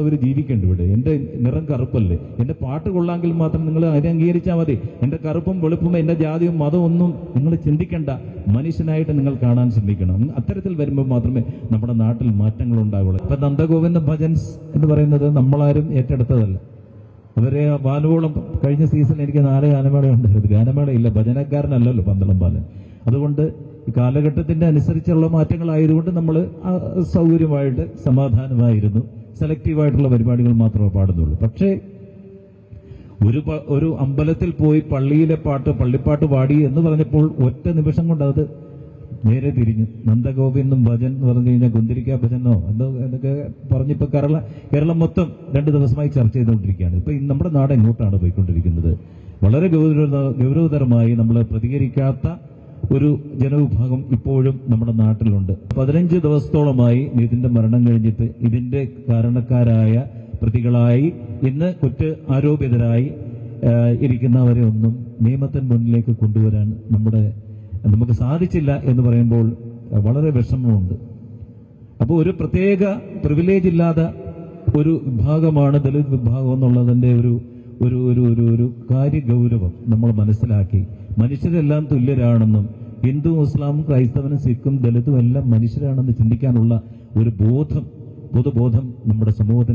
കറുത്തവർ ജീവിക്കേണ്ട ഇവിടെ. എൻ്റെ നിറം കറുപ്പല്ലേ, എൻ്റെ പാട്ട് കൊള്ളാമെങ്കിൽ മാത്രം നിങ്ങൾ അതിനെ അംഗീകരിച്ചാൽ മതി. എൻ്റെ കറുപ്പും വെളുപ്പും എൻ്റെ ജാതിയും മതവും ഒന്നും നിങ്ങൾ ചിന്തിക്കേണ്ട, മനുഷ്യനായിട്ട് നിങ്ങൾ കാണാൻ ശ്രമിക്കണം. അത്തരത്തിൽ വരുമ്പോൾ മാത്രമേ നമ്മുടെ നാട്ടിൽ മാറ്റങ്ങൾ ഉണ്ടാകുള്ളൂ. ഇപ്പൊ നന്ദഗോവിന്ദ ഭജൻസ് എന്ന് പറയുന്നത് നമ്മളാരും ഏറ്റെടുത്തതല്ല. അവരെ ബാലുവോളം കഴിഞ്ഞ സീസൺ എനിക്ക് 4 ഗാനമേള ഉണ്ടായിരുന്നു. ഗാനമേളയില്ല, ഭജനക്കാരനല്ലല്ലോ പന്തളം ബാലൻ. അതുകൊണ്ട് ഈ കാലഘട്ടത്തിന്റെ അനുസരിച്ചുള്ള മാറ്റങ്ങളായതുകൊണ്ട് നമ്മൾ സൗകര്യമായിട്ട് സമാധാനമായിരുന്നു. സെലക്റ്റീവായിട്ടുള്ള പരിപാടികൾ മാത്രമേ പാടുന്നുള്ളൂ. പക്ഷേ ഒരു അമ്പലത്തിൽ പോയി പള്ളിയിലെ പള്ളിപ്പാട്ട് പാടി എന്ന് പറഞ്ഞപ്പോൾ ഒറ്റ നിമിഷം കൊണ്ട് അത് നേരെ തിരിഞ്ഞു. നന്ദഗോവിന്ദും ഭജൻ എന്ന് പറഞ്ഞു കഴിഞ്ഞാൽ കുന്തിരിക്ക ഭജനോ എന്നൊക്കെ പറഞ്ഞിപ്പോ കേരളം മൊത്തം 2 ദിവസമായി ചർച്ച ചെയ്തുകൊണ്ടിരിക്കുകയാണ്. ഇപ്പൊ നമ്മുടെ നാട് എങ്ങോട്ടാണ് പോയിക്കൊണ്ടിരിക്കുന്നത്? വളരെ ഗൗരവതരമായി നമ്മൾ പ്രതികരിക്കാത്ത ഒരു ജനവിഭാഗം ഇപ്പോഴും നമ്മുടെ നാട്ടിലുണ്ട്. 15 ദിവസത്തോളമായി നിതിന്റെ മരണം കഴിഞ്ഞിട്ട് ഇതിന്റെ കാരണക്കാരായ പ്രതികളായി ഇന്ന് ആരോപിതരായി ഇരിക്കുന്നവരെ ഒന്നും നിയമത്തിന് മുന്നിലേക്ക് കൊണ്ടുവരാൻ നമുക്ക് സാധിച്ചില്ല എന്ന് പറയുമ്പോൾ വളരെ വിഷമമുണ്ട്. അപ്പോൾ ഒരു പ്രത്യേക പ്രിവിലേജ് ഇല്ലാത്ത ഒരു വിഭാഗമാണ് ദളിത് വിഭാഗം എന്നുള്ളതിന്റെ ഒരു കാര്യഗൗരവം നമ്മൾ മനസ്സിലാക്കി മനുഷ്യരെല്ലാം തുല്യരാണെന്നും ഹിന്ദു, മുസ്ലിം, ക്രൈസ്തവനും, സിഖും, ദളിതും എല്ലാം മനുഷ്യരാണെന്ന് ചിന്തിക്കാനുള്ള ഒരു പൊതുബോധം നമ്മുടെ സമൂഹത്തിന്